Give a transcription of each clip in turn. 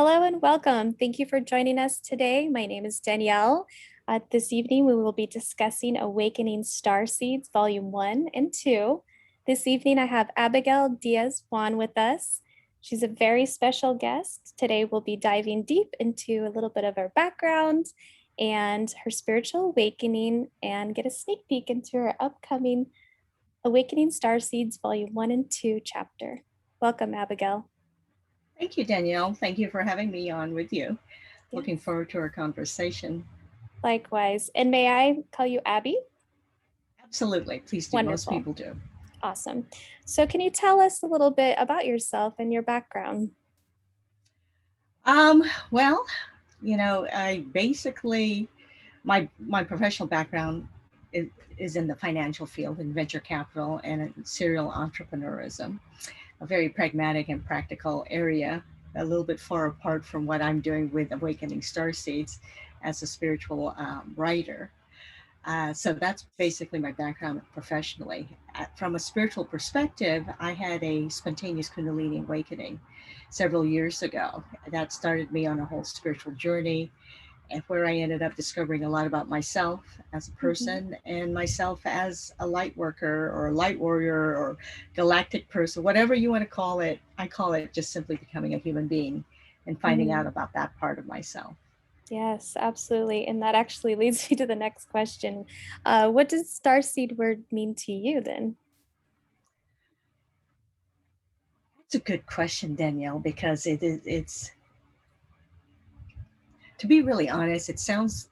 Hello and welcome. Thank you for joining us today. My name is Danielle. This evening, we will be discussing Awakening Starseeds, Volume 1 and 2. This evening, I have Abigail Diaz-Juan with us. She's a very special guest. Today, we'll be diving deep into a little bit of her background and her spiritual awakening and get a sneak peek into her upcoming Awakening Starseeds, Volume 1 and 2 chapter. Welcome, Abigail. Thank you, Danielle. Thank you for having me on with you. Yes. Looking forward to our conversation. Likewise. And may I call you Abby? Absolutely. Please do. Most Wonderful. people do. Awesome. So can you tell us a little bit about yourself and your background? Well, I basically my professional background is in the financial field in venture capital and in serial entrepreneurism, a very pragmatic and practical area, a little bit far apart from what I'm doing with Awakening Starseeds as a spiritual writer. So that's basically my background professionally. From a spiritual perspective, I had a spontaneous Kundalini awakening several years ago. That started me on a whole spiritual journey, and where I ended up discovering a lot about myself as a person and myself as a light worker or a light warrior or galactic person, whatever you want to call it. I call it just simply becoming a human being and finding out about that part of myself. Yes, absolutely. And that actually leads me to the next question. What does starseed word mean to you then? It's a good question, Danielle, because it's to be really honest, it sounds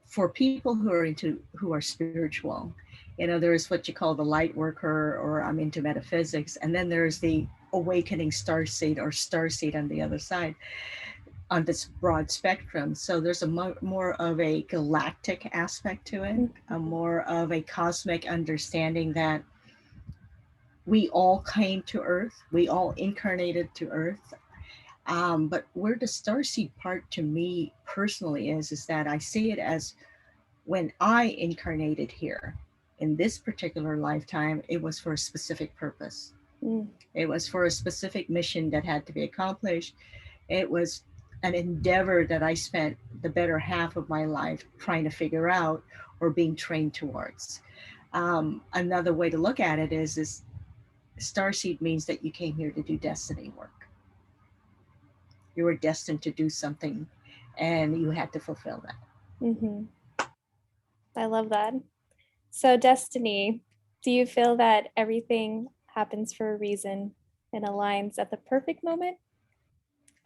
for people who are spiritual, there's what you call the light worker, or I'm into metaphysics, and then there's the awakening starseed or starseed on the other side on this broad spectrum. So there's a more of a galactic aspect to it, a more of a cosmic understanding that we all came to Earth, we all incarnated to Earth. But where the starseed part to me personally is that I see it as when I incarnated here in this particular lifetime, it was for a specific purpose. It was for a specific mission that had to be accomplished. It was an endeavor that I spent the better half of my life trying to figure out or being trained towards. Another way to look at it is starseed means that you came here to do destiny work. You were destined to do something and you had to fulfill that. I love that. So, destiny, do you feel that everything happens for a reason and aligns at the perfect moment?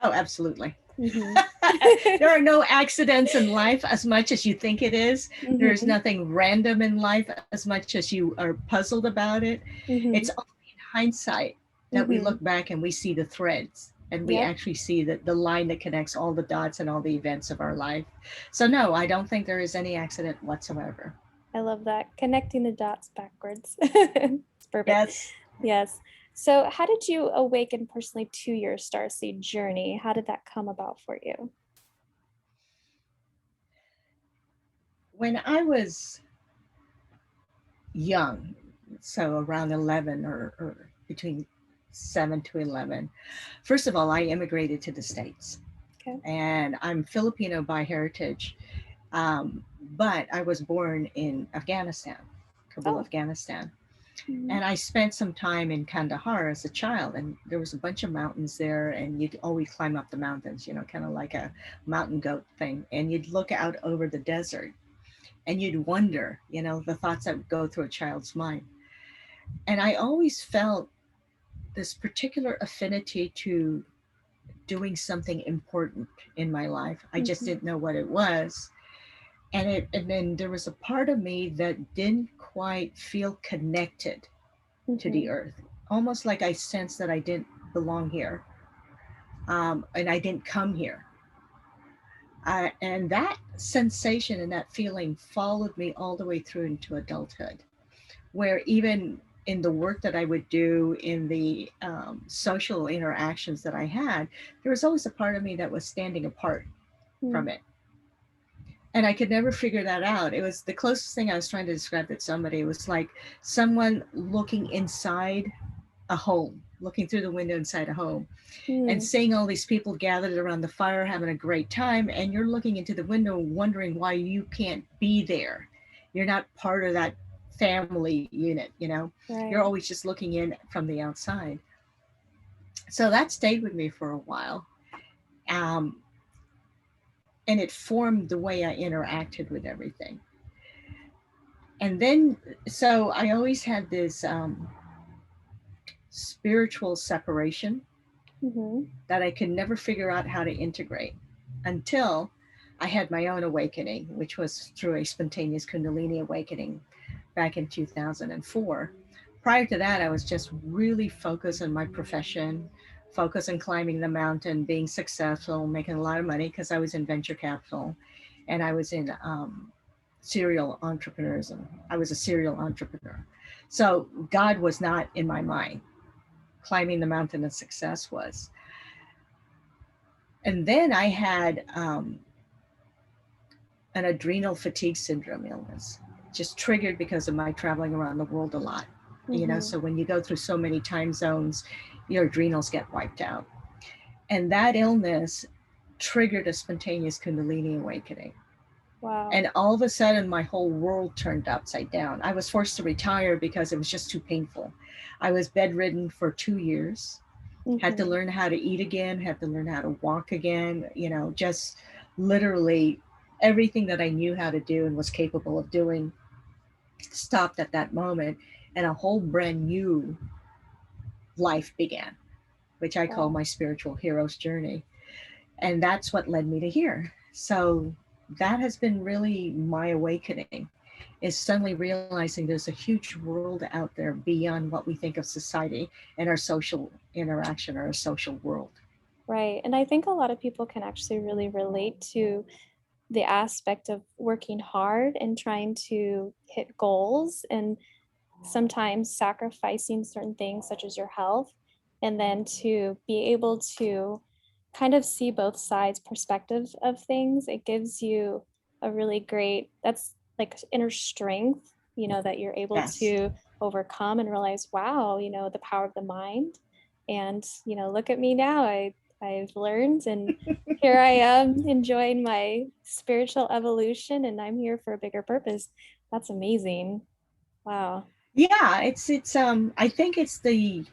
Oh, absolutely. There are no accidents in life as much as you think it is. There's nothing random in life as much as you are puzzled about it. It's only in hindsight that we look back and we see the threads and we actually see the line that connects all the dots and all the events of our life. So, no, I don't think there is any accident whatsoever. I love that. Connecting the dots backwards. It's perfect. Yes. Yes. So, how did you awaken personally to your starseed journey? How did that come about for you? When I was young, so around 11 or between 7 to 11, first of all, I immigrated to the States. Okay. And I'm Filipino by heritage, but I was born in Afghanistan, Kabul, Afghanistan. And I spent some time in Kandahar as a child, and there was a bunch of mountains there, and you'd always climb up the mountains, kind of like a mountain goat thing. And you'd look out over the desert and you'd wonder, the thoughts that would go through a child's mind. And I always felt this particular affinity to doing something important in my life. I just didn't know what it was. And then there was a part of me that didn't quite feel connected to the earth, almost like I sensed that I didn't belong here, and I didn't come here. And that sensation and that feeling followed me all the way through into adulthood, where even in the work that I would do, in the social interactions that I had, there was always a part of me that was standing apart from it. And I could never figure that out. It was the closest thing I was trying to describe to somebody. It was like someone looking inside a home looking through the window inside a home and Mm, seeing all these people gathered around the fire having a great time, and you're looking into the window wondering why you can't be there. You're not part of that family unit, you know. You're right. always just looking in from the outside. So that stayed with me for a while. Um, and it formed the way I interacted with everything. And then, so I always had this spiritual separation Mm-hmm. that I could never figure out how to integrate until I had my own awakening, which was through a spontaneous Kundalini awakening back in 2004. Prior to that, I was just really focused on my profession, focused on climbing the mountain, being successful, making a lot of money because I was in venture capital and I was in serial entrepreneurism. I was a serial entrepreneur. So God was not in my mind. Climbing the mountain of success was. And then I had an adrenal fatigue syndrome illness, just triggered because of my traveling around the world a lot. You know, Mm-hmm. so when you go through so many time zones, your adrenals get wiped out. And that illness triggered a spontaneous Kundalini awakening. Wow. And all of a sudden, my whole world turned upside down. I was forced to retire because it was just too painful. I was bedridden for 2 years, had to Mm-hmm. learn how to eat again, had to learn how to walk again, you know, just literally everything that I knew how to do and was capable of doing stopped at that moment. And a whole brand new life began, which I call Wow. my spiritual hero's journey. And that's what led me to here. So that has been really my awakening, is suddenly realizing there's a huge world out there beyond what we think of society and our social interaction or our social world. Right. And I think a lot of people can actually really relate to the aspect of working hard and trying to hit goals and sometimes sacrificing certain things such as your health, and then to be able to kind of see both sides perspective of things. It gives you a really great, that's like inner strength, that you're able Yes. to overcome and realize, wow, the power of the mind. And look at me now. I've learned, and here I am enjoying my spiritual evolution, and I'm here for a bigger purpose. That's amazing. Wow. Yeah, it's I think it's the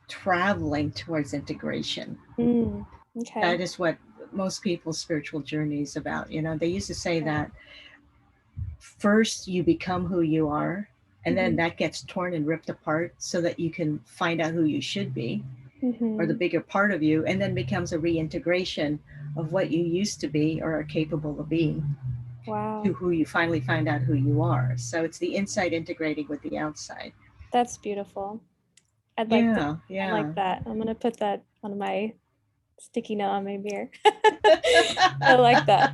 traveling towards integration. Mm, okay. That is what most people's spiritual journey is about. You know, they used to say Right. that first you become who you are, and then Mm-hmm. that gets torn and ripped apart so that you can find out who you should be or the Mm-hmm. bigger part of you, and then becomes a reintegration of what you used to be or are capable of being to Wow. who you finally find out who you are. So it's the inside integrating with the outside. That's beautiful. I'd like to, Yeah, I yeah. like that. I'm gonna put that on my sticky note on my mirror. I like that.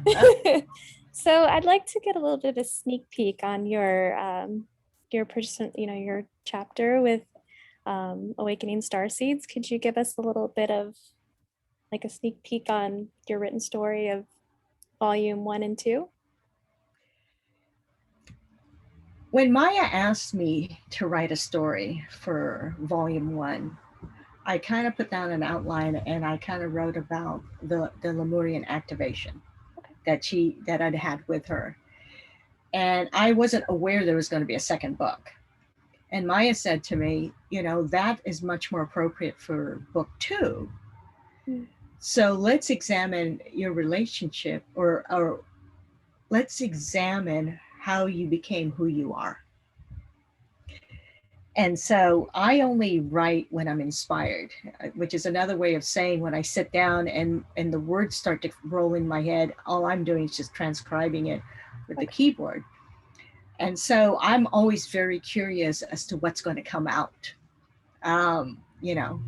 So I'd like to get a little bit of a sneak peek on your person, your chapter with Awakening Starseeds. Could you give us a little bit of like a sneak peek on your written story of volume 1 and 2? When Maya asked me to write a story for volume one, I kind of put down an outline and I kind of wrote about the Lemurian activation Okay. that I'd had with her. And I wasn't aware there was going to be a second book. And Maya said to me, you know, that is much more appropriate for book two. Mm. So let's examine your relationship or let's examine how you became who you are. And so I only write when I'm inspired, which is another way of saying when I sit down and the words start to roll in my head, all I'm doing is just transcribing it with the Okay. keyboard. And so I'm always very curious as to what's going to come out. You know,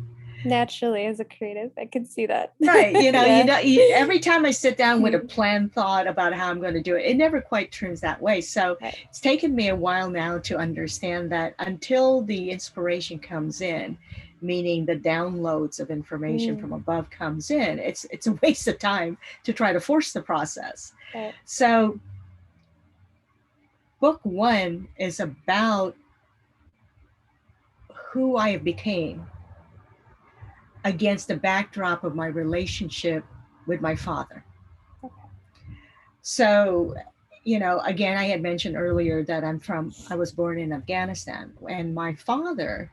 Naturally, as a creative, I could see that. right? Yeah. Every time I sit down with a Mhm. planned thought about how I'm going to do it, it never quite turns that way. So Right. it's taken me a while now to understand that until the inspiration comes in, meaning the downloads of information Mm, from above comes in, it's a waste of time to try to force the process. right. So book one is about who I became against the backdrop of my relationship with my father. Okay. So, again, I had mentioned earlier that I was born in Afghanistan, and my father,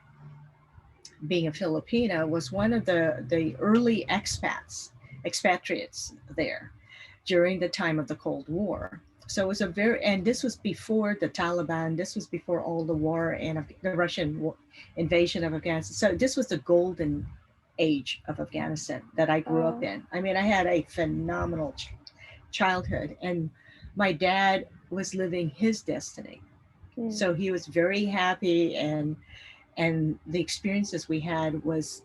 being a Filipino, was one of the early expatriates there during the time of the Cold War. So it was and this was before the Taliban, this was before all the war and the Russian invasion of Afghanistan. So this was the golden age of Afghanistan that I grew up Oh. in. I mean, I had a phenomenal childhood, and my dad was living his destiny. Mm. So he was very happy, and the experiences we had was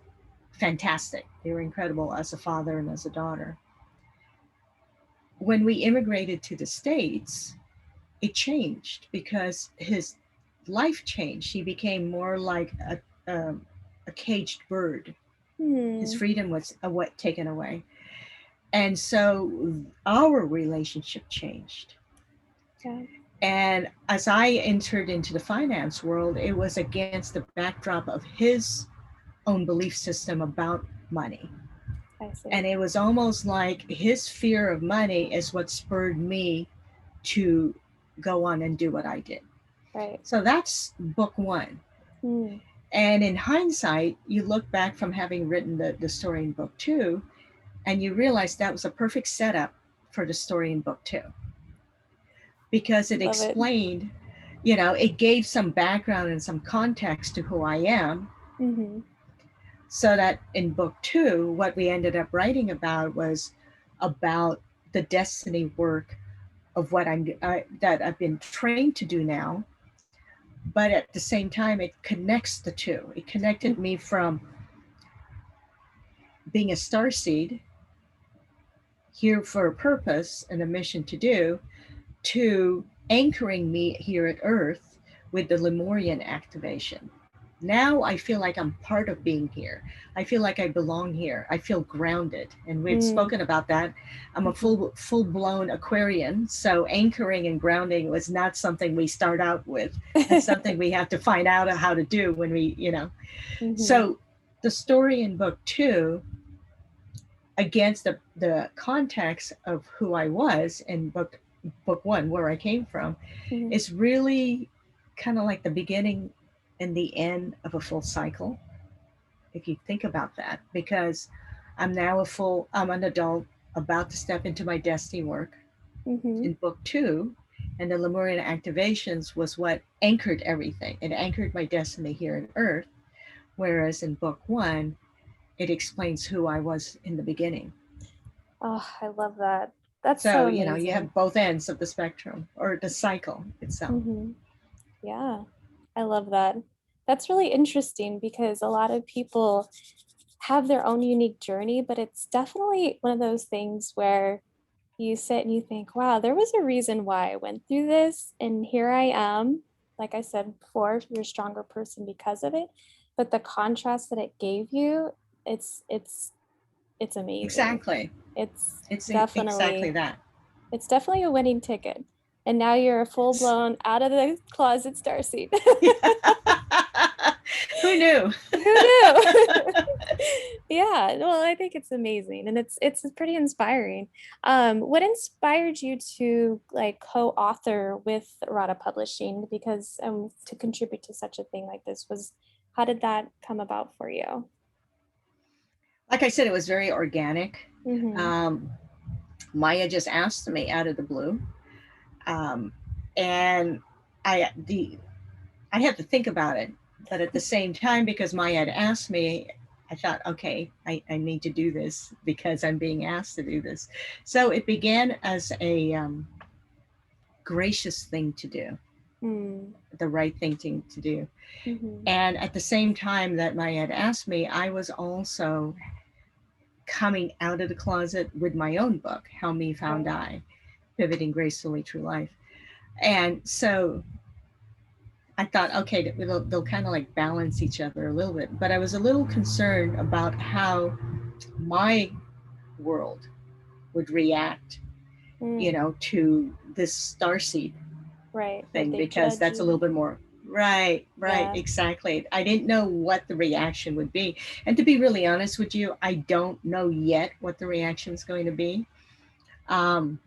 fantastic. They were incredible as a father and as a daughter. When we immigrated to the States, it changed because his life changed. He became more like a caged bird. His Hmm. freedom was taken away. And so our relationship changed. Yeah. And as I entered into the finance world, it was against the backdrop of his own belief system about money. I And see. it was almost like his fear of money is what spurred me to go on and do what I did. Right. So that's book one. Mm. And in hindsight, you look back from having written the story in book two, and you realize that was a perfect setup for the story in book two, because it Love it. explained, it gave some background and some context to who I am, Mm-hmm. so that in book two, what we ended up writing about was about the destiny work of what that I've been trained to do now. But at the same time, it connects the two. It connected me from being a starseed, here for a purpose and a mission to do, to anchoring me here at Earth with the Lemurian activation. Now I feel like I'm part of being here. I feel like I belong here. I feel grounded, and we've Mm. spoken about that. I'm a Mm-hmm. full blown Aquarian, so anchoring and grounding was not something we start out with. That's something we have to find out how to do when we. Mm-hmm. So the story in book two, against the context of who I was in book one, where I came from, Mm-hmm. is really kind of like the beginning and the end of a full cycle, if you think about that, because I'm an adult about to step into my destiny work Mm-hmm. in book two, and the Lemurian activations was what anchored everything. It anchored my destiny here on Earth, whereas in book one, it explains who I was in the beginning. Oh, I love that. That's So, so you amazing. have both ends of the spectrum or the cycle itself. Mm-hmm. Yeah, I love that. That's really interesting because a lot of people have their own unique journey, but it's definitely one of those things where you sit and you think, wow, there was a reason why I went through this, and here I am. Like I said before, you're a stronger person because of it. But the contrast that it gave you, it's it's it's amazing. Exactly. It's It's exactly definitely that. it's definitely a winning ticket. And now you're a full-blown out of the closet starseed. Who knew? Who knew? Yeah, well, I think it's amazing and it's pretty inspiring. What inspired you to like co-author with Rada Publishing? Because to contribute to such a thing like this was, how did that come about for you? Like I said, it was very organic. Mm-hmm. Um, Maya just asked me out of the blue, um, and I the I had to think about it. But at the same time, because Maya had asked me, I thought, okay, I need to do this because I'm being asked to do this. So it began as a gracious thing to do, the right thing to do. Mm-hmm. And at the same time that Maya had asked me, I was also coming out of the closet with my own book, How Me Found Right. I, Pivoting Gracefully Through Life. And so I thought, okay, they'll kind of like balance each other a little bit. But I was a little concerned about how my world would react, Mm. to this starseed Right. Would thing, they because judge that's a little you? bit more, Right, right, Yeah. exactly. I didn't know what the reaction would be. And to be really honest with you, I don't know yet what the reaction is going to be. Um,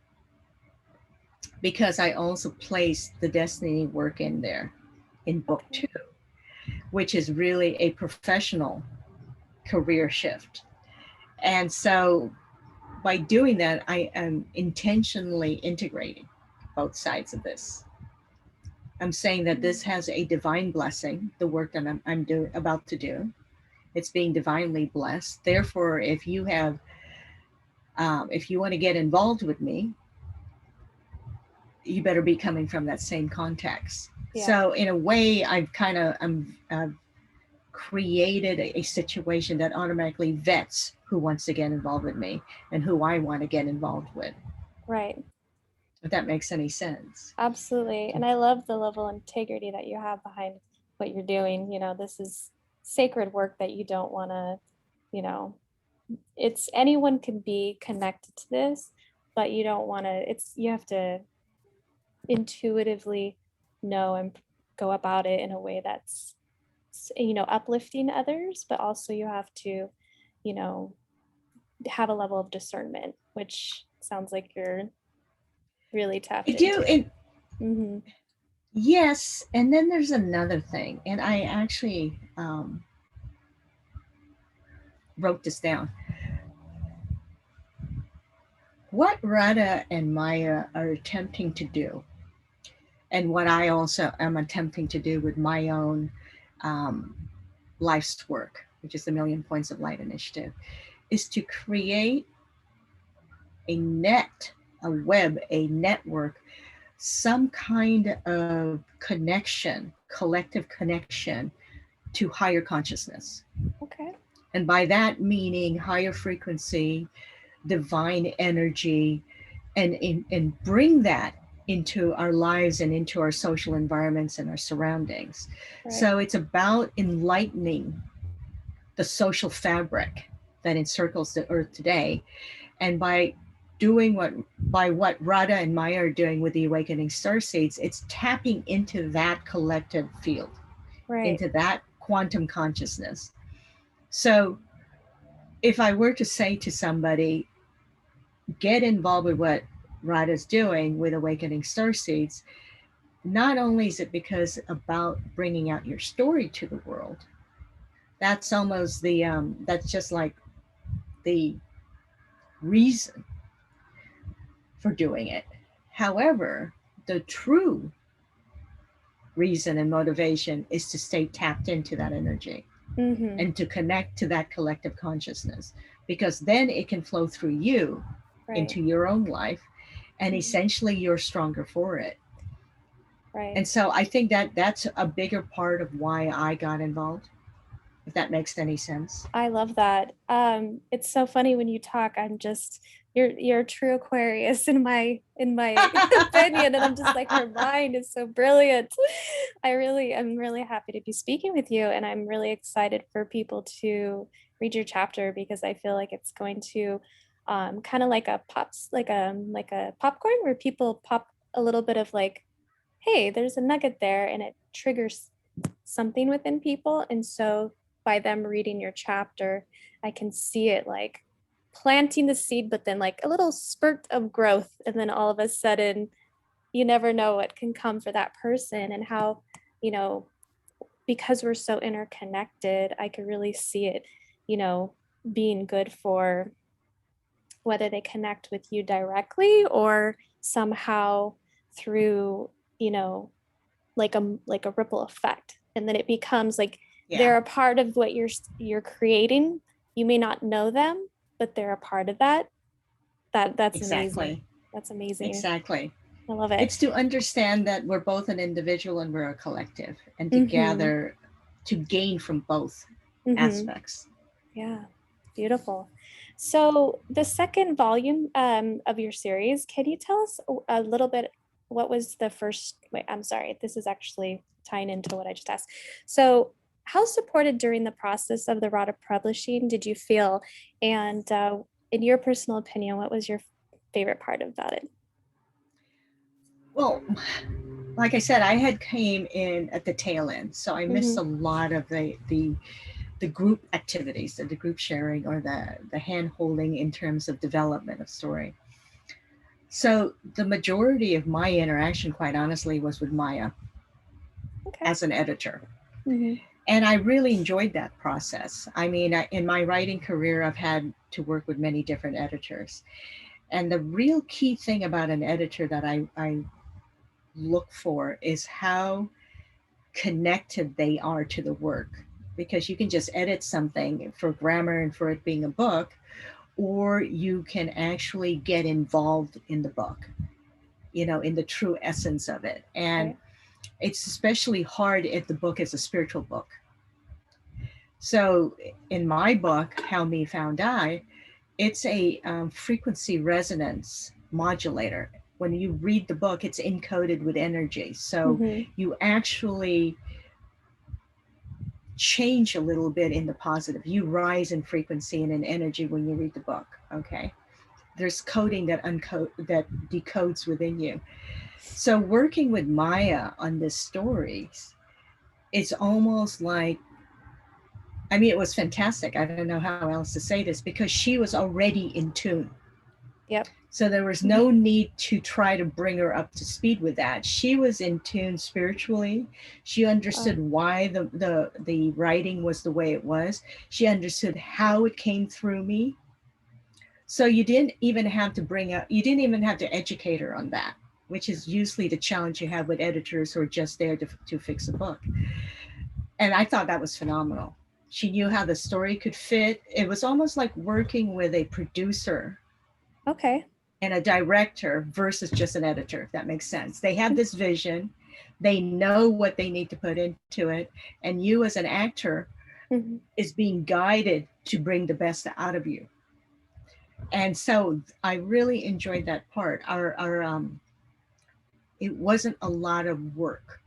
because I also placed the destiny work in there in book Okay. two, which is really a professional career shift. And so by doing that, I am intentionally integrating both sides of this. I'm saying that Mm. this has a divine blessing, the work that about to do. It's being divinely blessed. Therefore, if you want to get involved with me, you better be coming from that same context. Yeah. So, in a way, I've created a situation that automatically vets who wants to get involved with me and who I want to get involved with. Right. If that makes any sense. Absolutely. And I love the level of integrity that you have behind what you're doing. This is sacred work that you don't want to, you know, it's anyone can be connected to this, but you don't want to, you have to intuitively know and go about it in a way that's, uplifting others, but also you have to, you know, have a level of discernment, which sounds like you're really I tapped do, into. and Mm-hmm. yes, and then there's another thing, and I actually wrote this down. What Radha and Maya are attempting to do, and what I also am attempting to do with my own um, life's work, which is the Million Points of Light Initiative, is to create a net, a web, a network, some kind of connection, collective connection to higher consciousness. Okay. And by that meaning higher frequency, divine energy, and bring that into our lives and into our social environments and our surroundings. Right. So it's about enlightening the social fabric that encircles the earth today. And doing what what Radha and Maya are doing with the awakening starseeds, it's tapping into that collective field, Right. into that quantum consciousness. So if I were to say to somebody, get involved with what Radha's doing with awakening starseeds, not only is it because about bringing out your story to the world, that's almost that's just like the reason for doing it. However, the true reason and motivation is to stay tapped into that energy Mm-hmm. and to connect to that collective consciousness, because then it can flow through you Right. into your own life, and Mm-hmm. essentially you're stronger for it. Right. And so I think that that's a bigger part of why I got involved, if that makes any sense. I love that. It's so funny when you talk. I'm just you're a true Aquarius in my opinion, and I'm just like her mind is so brilliant. I'm really happy to be speaking with you, and I'm really excited for people to read your chapter because I feel like it's going to kind of like a pops like a popcorn where people pop a little bit of like, hey, there's a nugget there, and it triggers something within people. And so by them reading your chapter, I can see it like planting the seed, but then like a little spurt of growth. And then all of a sudden, you never know what can come for that person and how, you know, because we're so interconnected, I could really see it, you know, being good for whether they connect with you directly or somehow through, you know, like a ripple effect, and then it becomes like Yeah, they're a part of what you're creating. You may not know them, but they're a part of that. That's amazing. exactly. That's amazing. Exactly. I love it. It's to understand that we're both an individual and we're a collective, and to Mm-hmm. gather to gain from both Mm-hmm. aspects. Yeah, beautiful. So the second volume of your series, can you tell us a little bit what was the first, wait, I'm sorry, this is actually tying into what I just asked. So how supported during the process of the Rada publishing did you feel? And in your personal opinion, what was your favorite part about it? Well, like I said, I had came in at the tail end, so I missed a Hmm. lot of the group activities, the group sharing, or the hand holding in terms of development of story. So the majority of my interaction, quite honestly, was with Maya Okay. as an editor. Hmm. And I really enjoyed that process. I mean, in my writing career, I've had to work with many different editors. And the real key thing about an editor that I look for is how connected they are to the work. Because you can just edit something for grammar and for it being a book, or you can actually get involved in the book, in the true essence of it. And Right. it's especially hard if the book is a spiritual book. So in my book, How Me Found I, it's a frequency resonance modulator. When you read the book, it's encoded with energy. So Hmm. you actually change a little bit in the positive. You rise in frequency and in energy when you read the book. Okay. There's coding that decodes within you. So working with Maya on this story, it's almost like, I mean, it was fantastic. I don't know how else to say this because she was already in tune. Yep. So there was Hmm. no need to try to bring her up to speed with that. She was in tune spiritually. She Wow. understood why the writing was the way it was. She understood how it came through me. So you didn't even have to educate her on that, which is usually the challenge you have with editors who are just there to fix a book. And I thought that was phenomenal. She knew how the story could fit. It was almost like working with a producer Okay. and a director versus just an editor, if that makes sense. They have this vision, they know what they need to put into it, and you as an actor Hmm. is being guided to bring the best out of you. And so I really enjoyed that part. Our it wasn't a lot of work.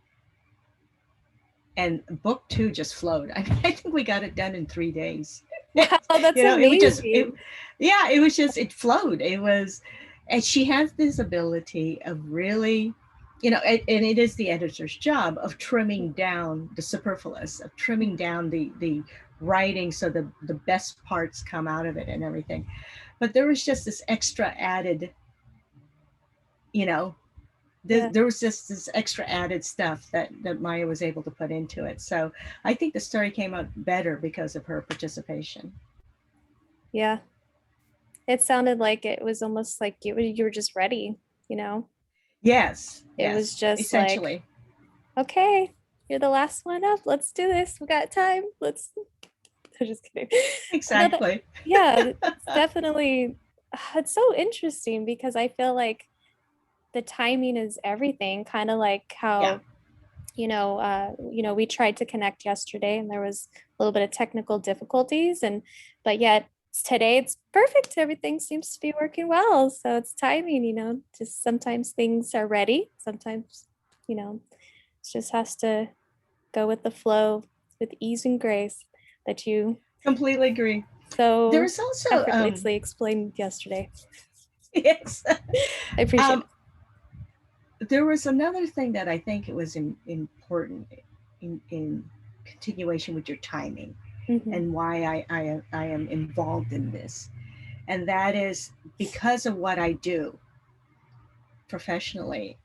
And book two just flowed. I mean, I think we got it done in 3 days. Wow, that's It was just amazing. yeah, it was just it flowed. It was, and she has this ability of really, and it is the editor's job of trimming down the superfluous, of trimming down the writing so the best parts come out of it and everything. But there was just this extra added, you know, Yeah. there was just this extra added stuff that Maya was able to put into it. So I think the story came out better because of her participation. Yeah. It sounded like it was almost like you were just ready, you know? Yes, It was yes, just like, essentially. okay, you're the last one up. Let's do this. We got time. Let's I'm just kidding. No, that, Exactly. yeah, it's definitely it's so interesting because I feel like the timing is everything, kind of like Yeah, how we tried to connect yesterday and there was a little bit of technical difficulties and but yet today it's perfect. Everything seems to be working well. So it's timing, just sometimes things are ready. Sometimes, it just has to go with the flow with ease and grace that you completely agree. so There's also effortlessly explained yesterday. yes. I appreciate um, there was another thing that I think it was important in continuation with your timing it. Hmm. and why I am involved in this. And that is because of what I do professionally,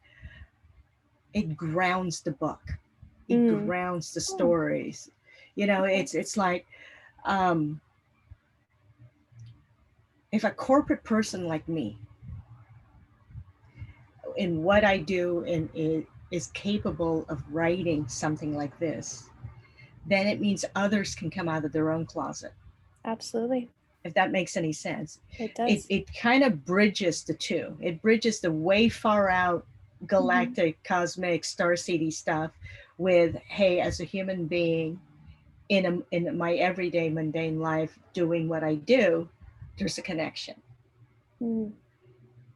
it grounds the book. It Mm. grounds the Oh, stories. okay. It's like um, if a corporate person like me in what I do and is capable of writing something like this, then it means others can come out of their own closet, Absolutely. if that makes any sense. It It, does. it kind of bridges the two. It bridges the way far out Hmm. galactic, cosmic, starseedy stuff with, hey, as a human being in my everyday mundane life doing what I do, there's a connection. Mm.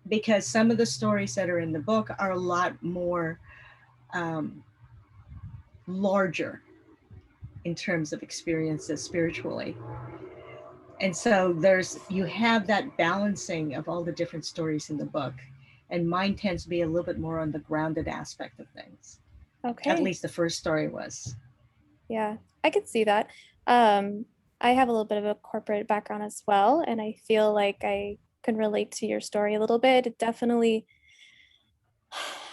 Because some of the stories that are in the book are a lot more um, larger in terms of experiences spiritually. And so you have that balancing of all the different stories in the book. and mine tends to be a little bit more on the grounded aspect of things. At Okay. least the first story was. Yeah, I could see that. Um, I have a little bit of a corporate background as well, and I feel like I can relate to your story a little bit. It definitely,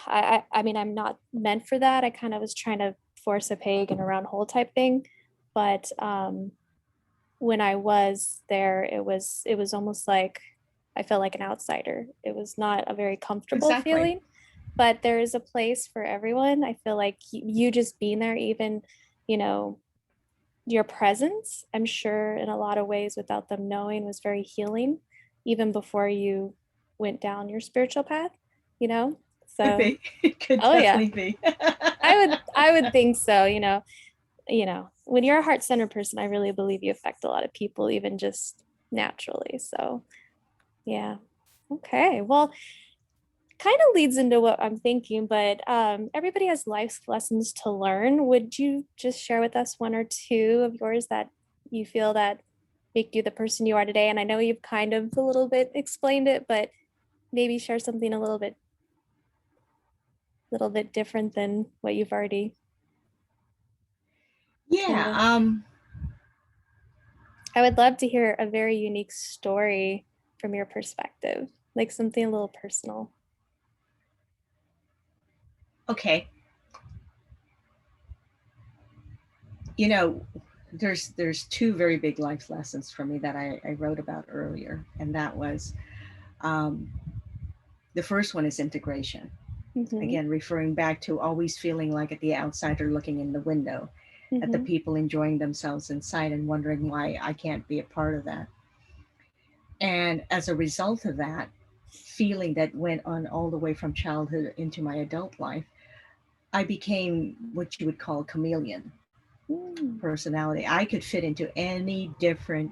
I mean, I'm not meant for that. I kind of was trying to force a peg in a round hole type thing, but when I was there, it was almost like I felt like an outsider. It was not a very comfortable Exactly. feeling, but there is a place for everyone. I feel like you just being there, even, you know, your presence, I'm sure in a lot of ways without them knowing was very healing, even before you went down your spiritual path, you know? Could So, be. It could oh yeah, definitely be. I would think so, when you're a heart-centered person, I really believe you affect a lot of people, even just naturally. So, yeah. Okay. Well, kind of leads into what I'm thinking, but everybody has life lessons to learn. Would you just share with us one or two of yours that you feel that make you the person you are today? And I know you've kind of a little bit explained it, but maybe share something a little bit different than what you've already kind Yeah. of. I would love to hear a very unique story from your perspective, like something a little personal. Okay. You know, there's two very big life lessons for me that I wrote about earlier, and that was um, the first one is integration. Mm-hmm. Again, referring back to always feeling like at the outsider looking in the window at the Mm-hmm. people enjoying themselves inside and wondering why I can't be a part of that. And as a result of that feeling that went on all the way from childhood into my adult life, I became what you would call a chameleon Mm. personality. I could fit into any different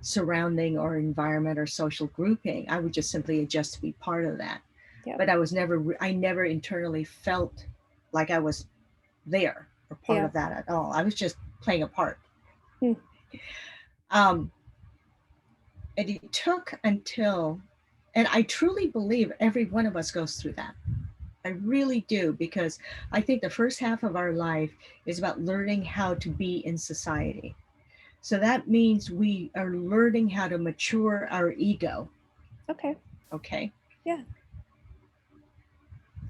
surrounding or environment or social grouping. I would just simply adjust to be part of that. Yep. But I never internally felt like I was there or part Yeah. of that at all. I was just playing a part. Mm. Um, and it took until, and I truly believe every one of us goes through that. I really do, because I think the first half of our life is about learning how to be in society. So that means we are learning how to mature our ego. Okay. Okay. Yeah.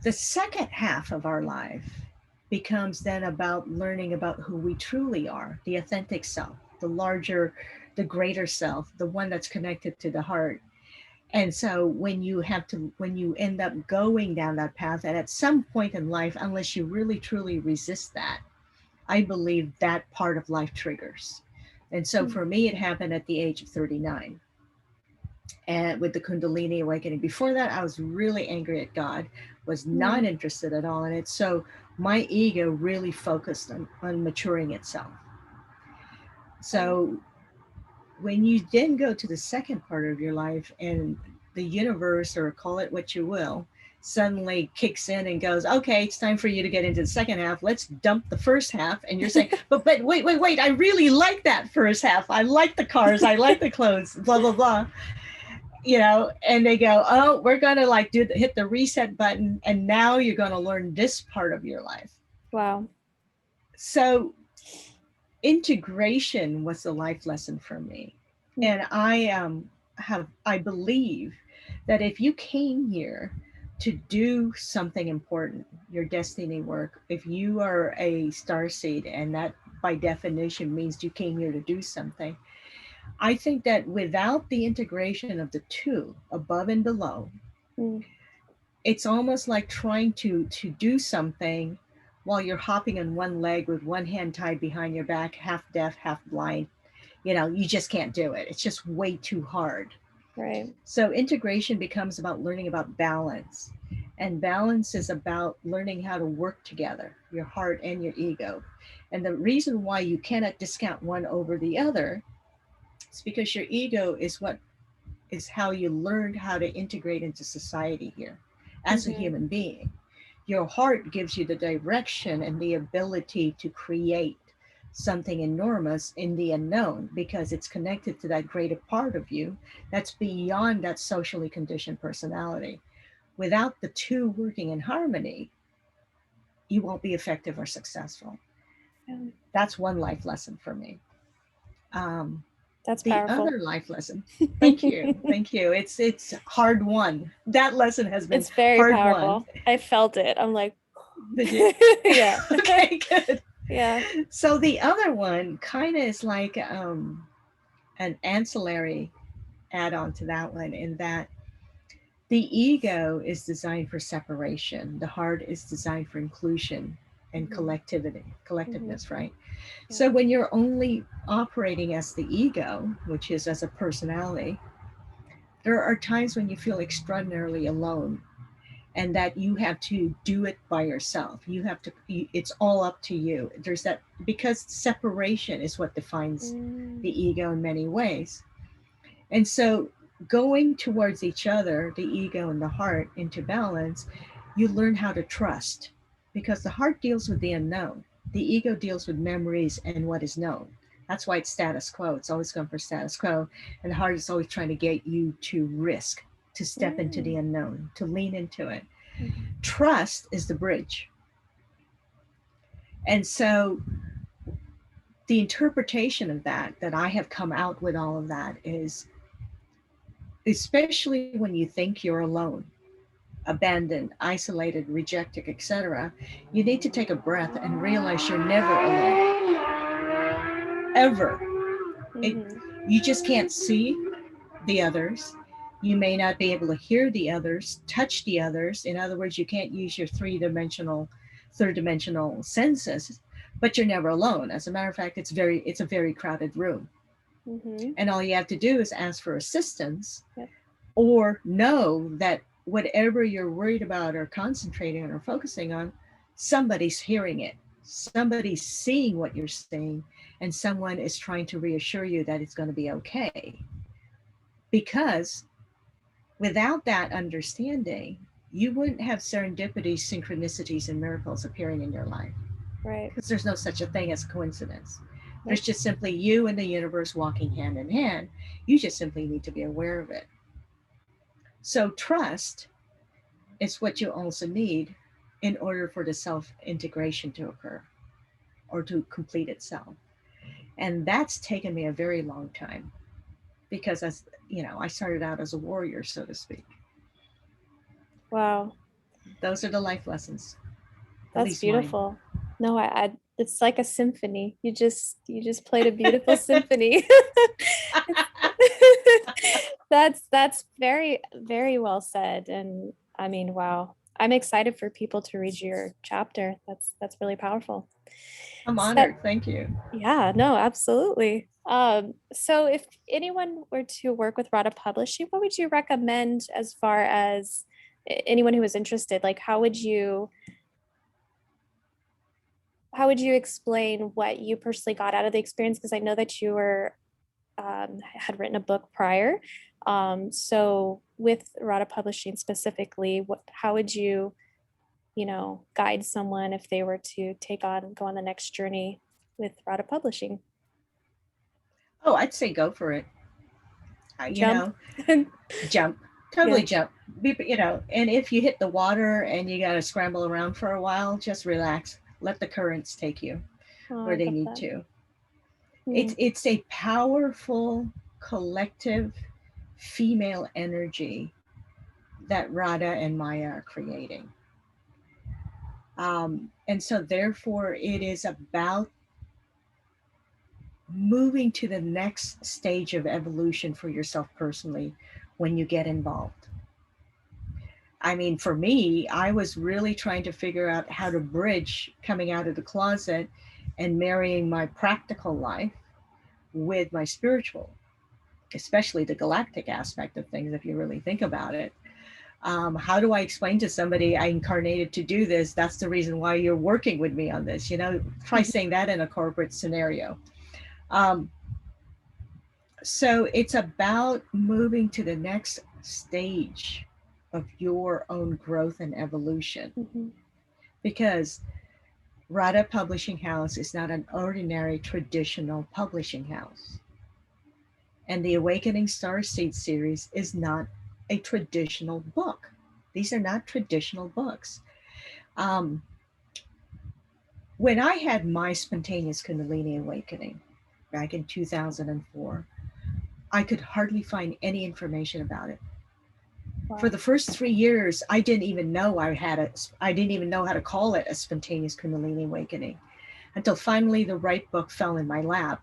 The second half of our life becomes then about learning about who we truly are, the authentic self, the larger, the greater self, the one that's connected to the heart. And so when you end up going down that path, and at some point in life, unless you really truly resist that, I believe that part of life triggers. And so Mm. for me, it happened at the age of 39 and with the Kundalini awakening. Before that, I was really angry at God, was not Mm. interested at all in it. So my ego really focused on maturing itself. Right. So when you then go to the second part of your life and the universe, or call it what you will, suddenly kicks in and goes, okay, it's time for you to get into the second half. Let's dump the first half. And you're saying, but wait, I really like that first half. I like the cars, I like the clothes, blah, blah, blah. And they go, oh, we're gonna like hit the reset button, and now you're gonna learn this part of your life. Wow. So integration was a life lesson for me. Mm. And I believe that if you came here to do something important, your destiny work, if you are a star seed, and that by definition means you came here to do something, I think that without the integration of the two, above and below, Mm. it's almost like trying to do something while you're hopping on one leg with one hand tied behind your back, half deaf, half blind. You just can't do it. It's just way too hard. Right. So integration becomes about learning about balance. And balance is about learning how to work together, your heart and your ego. And the reason why you cannot discount one over the other is because your ego is how you learned how to integrate into society here as a Mm-hmm. human being. Your heart gives you the direction and the ability to create something enormous in the unknown, because it's connected to that greater part of you that's beyond that socially conditioned personality. Without the two working in harmony, you won't be effective or successful. Yeah. That's one life lesson for me. Um, That's the powerful. other life lesson, thank you, thank you. It's hard won. That lesson has been It's very hard won. powerful. I felt it. I'm like, Did you? yeah. Okay, good. Yeah. So the other one kind of is like an ancillary add-on to that one, in that the ego is designed for separation. The heart is designed for inclusion and Hmm. Hmm. collectiveness, right? Yeah. So when you're only operating as the ego, which is as a personality, there are times when you feel extraordinarily alone, and that you have to do it by yourself. You have to, it's all up to you. There's that, because separation is what defines Mm, the ego in many ways. And so going towards each other, the ego and the heart, into balance, you learn how to trust, because the heart deals with the unknown. The ego deals with memories and what is known. That's why it's status quo. It's always going for status quo. And the heart is always trying to get you to risk, to step into the mm, unknown, to lean into it. mhm. Trust is the bridge. And so the interpretation of that I have come out with all of that is, especially when you think you're alone, abandoned, isolated, rejected, etc., you need to take a breath and realize you're never alone, ever. It, Mhm. you just can't see the others. You may not be able to hear the others, touch the others. In other words, you can't use your third dimensional senses, but you're never alone. As a matter of fact, it's a very crowded room. Mhm. And all you have to do is ask for assistance, Yep. or know that whatever you're worried about or concentrating on or focusing on, somebody's hearing it. Somebody's seeing what you're saying, and someone is trying to reassure you that it's going to be okay. Because without that understanding, you wouldn't have serendipities, synchronicities, and miracles appearing in your life, Right. because there's no such a thing as coincidence. There's Nope. just simply you and the universe walking hand in hand. You just simply need to be aware of it. So, trust is what you also need in order for the self integration to occur or to complete itself. And that's taken me a very long time, because, as you know, I started out as a warrior, so to speak. Wow. Those are the life lessons, at That's least mine. beautiful. No, I it's like a symphony. You just played a beautiful symphony. It's that's very very well said. And I mean, wow. I'm excited for people to read your chapter. That's really powerful. I'm So, honored. Thank you. yeah, no, absolutely. So if anyone were to work with Rada Publishing, what would you recommend as far as anyone who is interested? Like, how would you explain what you personally got out of the experience? Because I know that you had written a book prior. So with Rada Publishing specifically, how would you guide someone if they were to go on the next journey with Rada Publishing? Oh, I'd say go for it. You Jump. know, jump, Yeah. totally jump. And if you hit the water and you got to scramble around for a while, just relax. Let the currents take you Oh, where I they love need that. to. Mm, It's a powerful collective female energy that Radha and Maya are creating. And so, therefore, it is about moving to the next stage of evolution for yourself personally when you get involved. I mean, for me, I was really trying to figure out how to bridge coming out of the closet and marrying my practical life with my spiritual, especially the galactic aspect of things, if you really think about it. How do I explain to somebody I incarnated to do this? That's the reason why you're working with me on this. Try saying that in a corporate scenario. Um, so it's about moving to the next stage of your own growth and evolution, mhm, because Radha Publishing House is not an ordinary traditional publishing house. And the Awakening Starseed series is not a traditional book. These are not traditional books. Um, when I had my spontaneous Kundalini awakening back in 2004, I could hardly find any information about it. For Wow. the first 3 years, I didn't even know I didn't even know how to call it a spontaneous Kundalini awakening until finally the right book fell in my lap.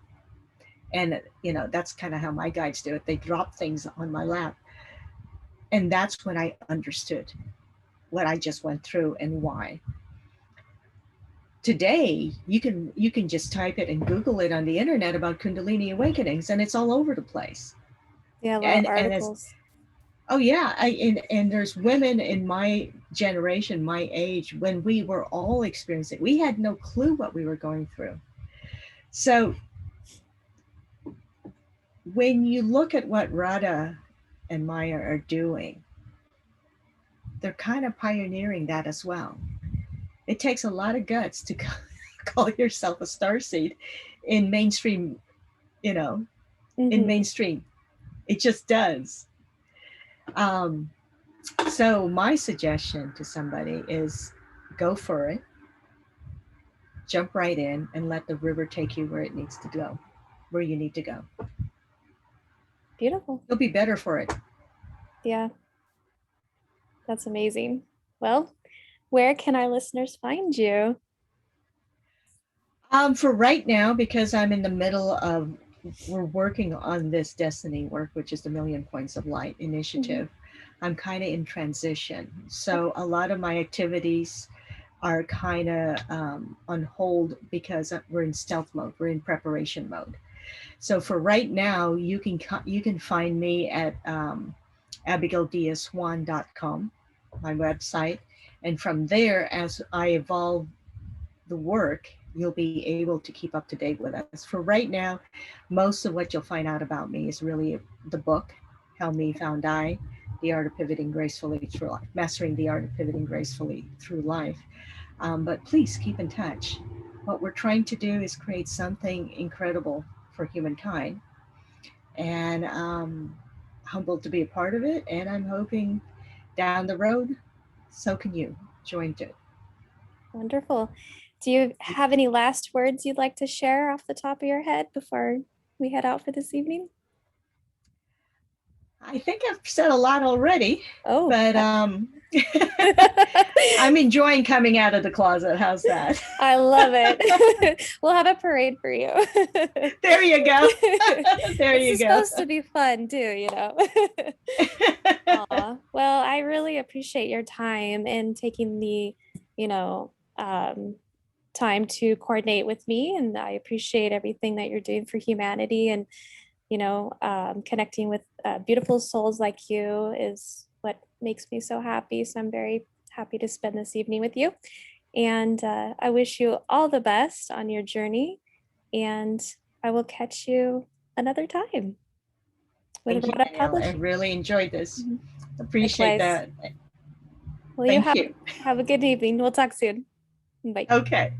And, that's kind of how my guides do it. They drop things on my lap. And that's when I understood what I just went through and why. Today, you can just type it and Google it on the internet about Kundalini awakenings, and it's all over the place. Yeah, a lot of And it's articles. Oh yeah, and there's women in my generation, my age, when we were all experiencing, we had no clue what we were going through. So when you look at what Radha and Maya are doing, they're kind of pioneering that as well. It takes a lot of guts to call yourself a starseed in mainstream, you know, in Hmm. mainstream. It just does. Um, so my suggestion to somebody is go for it, jump right in, and let the river take you where it needs to go, where you need to go. Beautiful. You'll be better for it. Yeah, that's amazing. Well, where can our listeners find you? For right now, because I'm in the middle of, we're working on this destiny work, which is the Million Points of Light Hmm. initiative. I'm kind of in transition. Okay. So a lot of my activities are kind of on hold because we're in stealth mode, we're in preparation mode. So for right now, you can find me at abigaildiazjuan.com, my website, and from there, as I evolve the work, you'll be able to keep up to date with us. For right now, most of what you'll find out about me is really the book, How Me Found I, The Art of Pivoting Gracefully Through Life, Mastering the Art of Pivoting Gracefully Through Life. But please keep in touch. What we're trying to do is create something incredible for humankind, and humbled to be a part of it. And I'm hoping down the road, so can you join it. Wonderful. Do you have any last words you'd like to share off the top of your head before we head out for this evening? I think I've said a lot already, Oh, but I'm enjoying coming out of the closet. How's that? I love it. We'll have a parade for you. There you go. There This you is go. supposed to be fun too, you know. Aw. Well, I really appreciate your time and taking the, you know, time to coordinate with me. And I appreciate everything that you're doing for humanity. And, connecting with beautiful souls like you is what makes me so happy. So I'm very happy to spend this evening with you. And I wish you all the best on your journey. And I will catch you another time with Thank you, Rhoda Danielle. I Publishing. really enjoyed this. Mhm. Appreciate Likewise. that. Well, you Thank you. have a good evening. We'll talk soon. Bye. Okay.